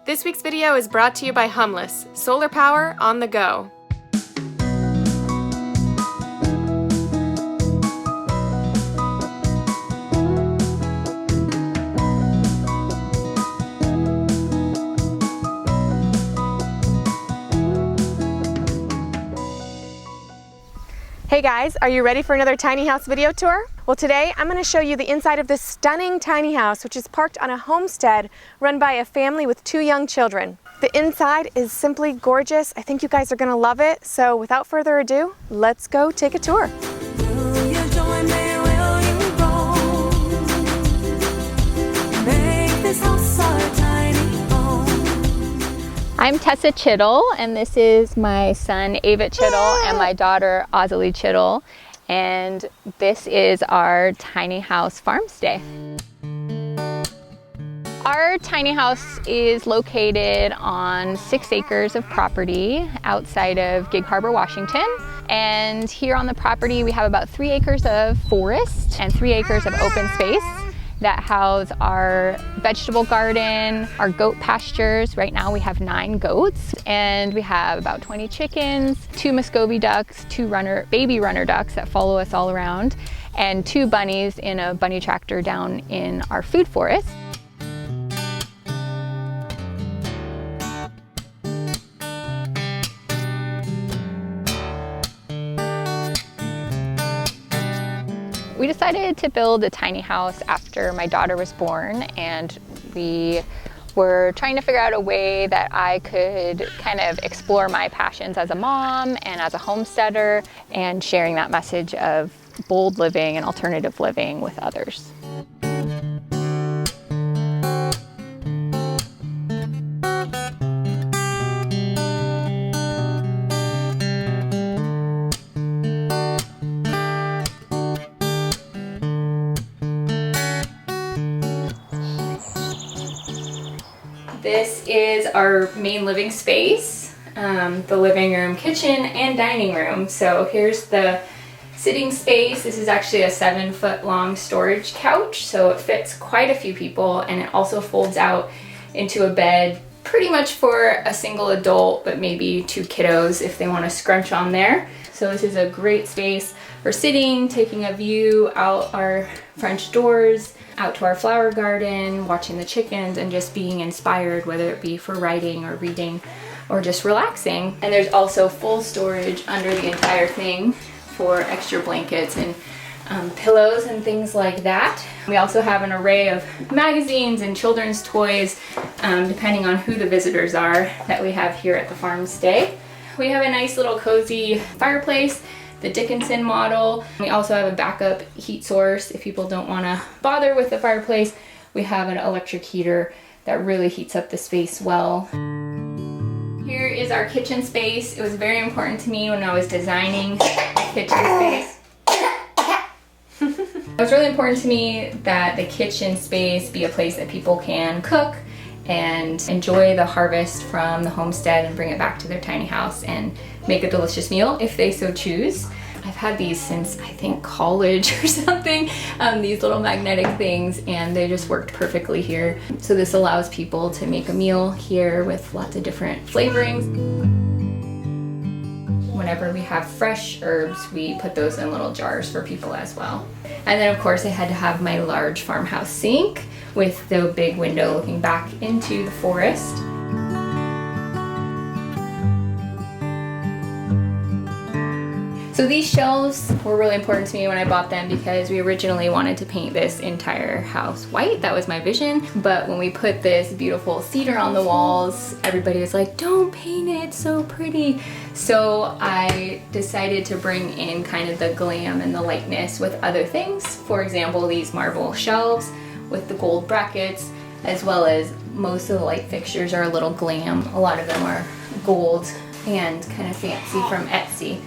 This week's video is brought to you by Humless, solar power on the go. Hey guys, are you ready for another tiny house video tour? Well, today I'm going to show you the inside of this stunning tiny house, which is parked on a homestead run by a family with 2 young children. The inside is simply gorgeous. I think you guys are going to love it. So without further ado, let's go take a tour. Will you join me? Will you roll? Make this house our tiny home. I'm Tessa Chittle, and this is my son Ava Chittle and my daughter Azalee Chittle, and this is our tiny house farm stay. Our tiny house is located on 6 acres of property outside of Gig Harbor, Washington. And here on the property we have about 3 acres of forest and 3 acres of open space that house our vegetable garden, our goat pastures. Right now we have 9 goats, and we have about 20 chickens, 2 Muscovy ducks, 2 baby runner ducks that follow us all around, and 2 bunnies in a bunny tractor down in our food forest. We decided to build a tiny house after my daughter was born, and we were trying to figure out a way that I could kind of explore my passions as a mom and as a homesteader, and sharing that message of bold living and alternative living with others. This is our main living space, the living room, kitchen, and dining room. So here's the sitting space. This is actually a 7-foot long storage couch, so it fits quite a few people, and it also folds out into a bed pretty much for a single adult, but maybe 2 kiddos if they want to scrunch on there. So this is a great space for sitting, taking a view out our French doors, out to our flower garden, watching the chickens, and just being inspired, whether it be for writing or reading or just relaxing. And there's also full storage under the entire thing for extra blankets and pillows and things like that. We also have an array of magazines and children's toys, depending on who the visitors are that we have here at the farm stay. We have a nice little cozy fireplace, the Dickinson model. We also have a backup heat source if people don't want to bother with the fireplace. We have an electric heater that really heats up the space well. Here is our kitchen space. It was very important to me when I was designing the kitchen space. It was really important to me that the kitchen space be a place that people can cook and enjoy the harvest from the homestead and bring it back to their tiny house and make a delicious meal if they so choose. I've had these since I think college or something, these little magnetic things, and they just worked perfectly here. So this allows people to make a meal here with lots of different flavorings. Whenever we have fresh herbs, we put those in little jars for people as well. And then of course I had to have my large farmhouse sink with the big window looking back into the forest. So these shelves were really important to me when I bought them because we originally wanted to paint this entire house white. That was my vision. But when we put this beautiful cedar on the walls, everybody was like, don't paint it, it's so pretty. So I decided to bring in kind of the glam and the lightness with other things. For example, these marble shelves with the gold brackets, as well as most of the light fixtures are a little glam. A lot of them are gold and kind of fancy from Etsy.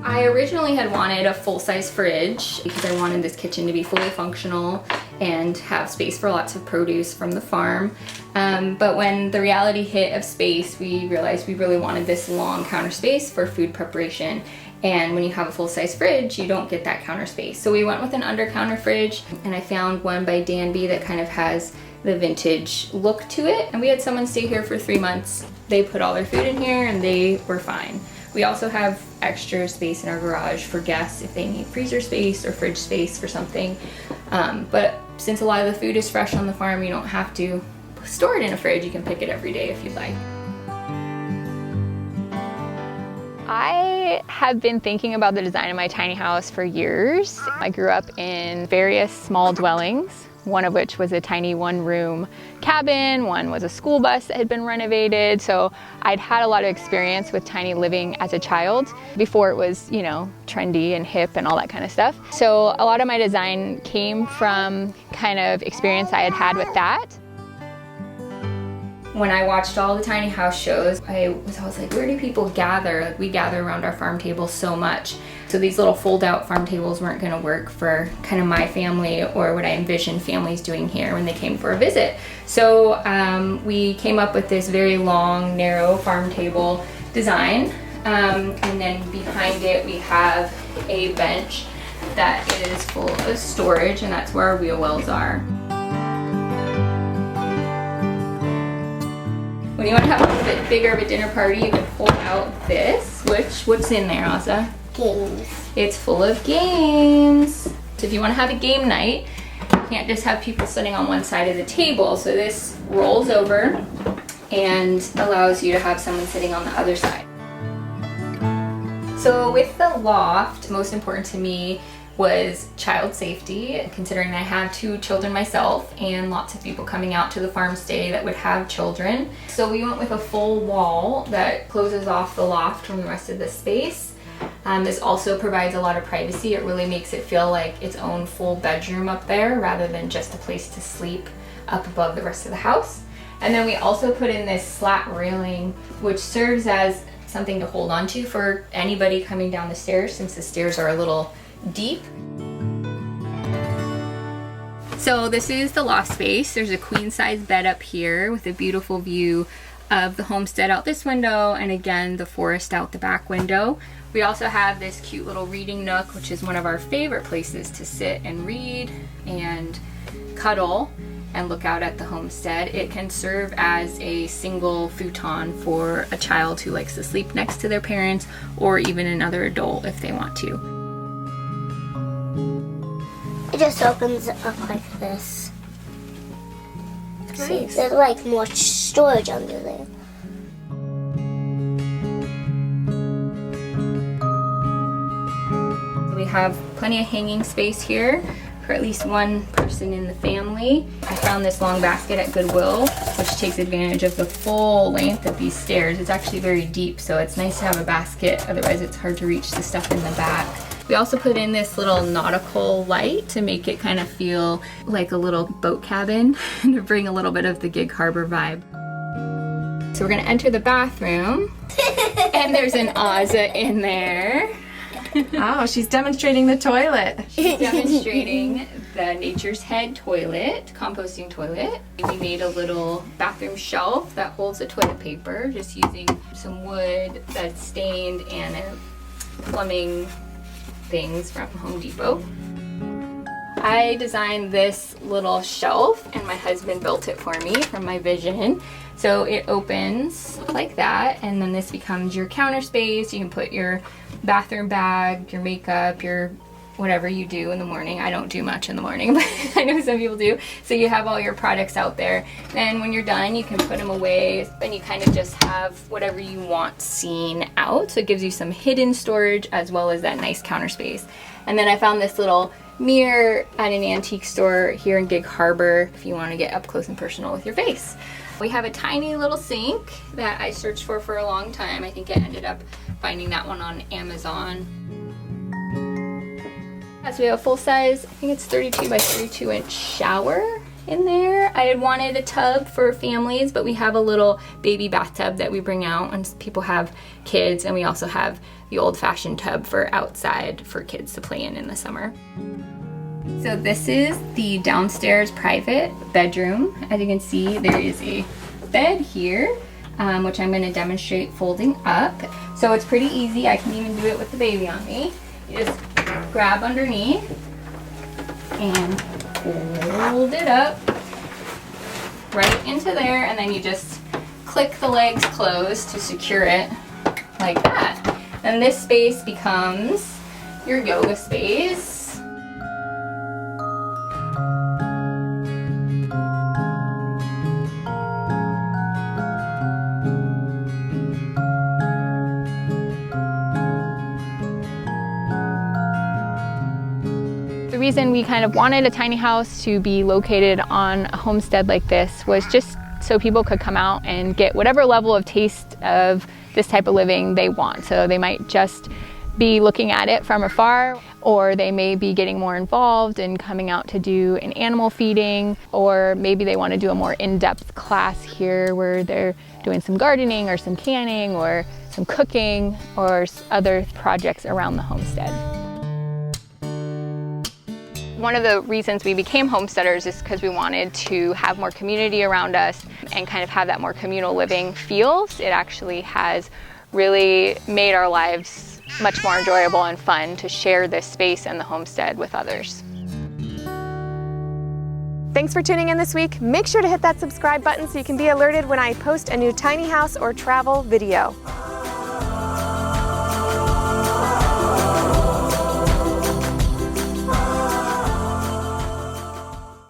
I originally had wanted a full-size fridge because I wanted this kitchen to be fully functional and have space for lots of produce from the farm. But when the reality hit of space, we realized we really wanted this long counter space for food preparation. And when you have a full-size fridge, you don't get that counter space. So we went with an under-counter fridge, and I found one by Danby that kind of has the vintage look to it. And we had someone stay here for 3 months. They put all their food in here and they were fine. We also have extra space in our garage for guests if they need freezer space or fridge space for something. But since a lot of the food is fresh on the farm, you don't have to store it in a fridge. You can pick it every day if you'd like. I have been thinking about the design of my tiny house for years. I grew up in various small dwellings, one of which was a tiny one-room cabin, one was a school bus that had been renovated. So I'd had a lot of experience with tiny living as a child before it was, you know, trendy and hip and all that kind of stuff. So a lot of my design came from kind of experience I had had with that. When I watched all the tiny house shows, I was always like, where do people gather? Like, we gather around our farm table so much. So these little fold-out farm tables weren't gonna work for kind of my family or what I envisioned families doing here when they came for a visit. So we came up with this very long, narrow farm table design. And then behind it, we have a bench that is full of storage, and that's where our wheel wells are. When you want to have a little bit bigger of a dinner party, you can pull out this, what's in there, Asa? Games. It's full of games. So if you want to have a game night, you can't just have people sitting on one side of the table. So this rolls over and allows you to have someone sitting on the other side. So with the loft, most important to me was child safety, considering I have 2 children myself and lots of people coming out to the farm stay that would have children. So we went with a full wall that closes off the loft from the rest of the space. This also provides a lot of privacy. It really makes it feel like its own full bedroom up there rather than just a place to sleep up above the rest of the house. And then we also put in this slat railing, which serves as something to hold on to for anybody coming down the stairs, since the stairs are a little deep. So this is the loft space. There's a queen size bed up here with a beautiful view of the homestead out this window, and again the forest out the back window. We also have this cute little reading nook, which is one of our favorite places to sit and read and cuddle and look out at the homestead. It can serve as a single futon for a child who likes to sleep next to their parents, or even another adult if they want to. It just opens up like this. Nice. See, there's like more storage under there. We have plenty of hanging space here for at least one person in the family. I found this long basket at Goodwill, which takes advantage of the full length of these stairs. It's actually very deep, so it's nice to have a basket, otherwise it's hard to reach the stuff in the back. We also put in this little nautical light to make it kind of feel like a little boat cabin and to bring a little bit of the Gig Harbor vibe. So we're gonna enter the bathroom and there's an Ozza in there. Oh, she's demonstrating the toilet. She's demonstrating the Nature's Head toilet, composting toilet. We made a little bathroom shelf that holds the toilet paper, just using some wood that's stained and plumbing things from Home Depot. I designed this little shelf and my husband built it for me from my vision. So it opens like that, and then this becomes your counter space. You can put your bathroom bag, your makeup, your whatever you do in the morning. I don't do much in the morning, but I know some people do. So you have all your products out there. Then when you're done, you can put them away, and you kind of just have whatever you want seen out. So it gives you some hidden storage as well as that nice counter space. And then I found this little mirror at an antique store here in Gig Harbor if you want to get up close and personal with your face. We have a tiny little sink that I searched for a long time. I think I ended up finding that one on Amazon. So we have a full size, I think it's 32 by 32 inch shower in there. I had wanted a tub for families, but we have a little baby bathtub that we bring out when people have kids, and we also have the old-fashioned tub for outside for kids to play in the summer. So this is the downstairs private bedroom. As you can see, there is a bed here, which I'm going to demonstrate folding up. So it's pretty easy. I can even do it with the baby on me. You just grab underneath and fold it up. right into there, and then you just click the legs closed to secure it like that. And this space becomes your yoga space. The reason we kind of wanted a tiny house to be located on a homestead like this was just so people could come out and get whatever level of taste of this type of living they want. So they might just be looking at it from afar, or they may be getting more involved and coming out to do an animal feeding, or maybe they want to do a more in-depth class here where they're doing some gardening or some canning or some cooking or other projects around the homestead. One of the reasons we became homesteaders is because we wanted to have more community around us and kind of have that more communal living feels. It actually has really made our lives much more enjoyable and fun to share this space and the homestead with others. Thanks for tuning in this week. Make sure to hit that subscribe button so you can be alerted when I post a new tiny house or travel video.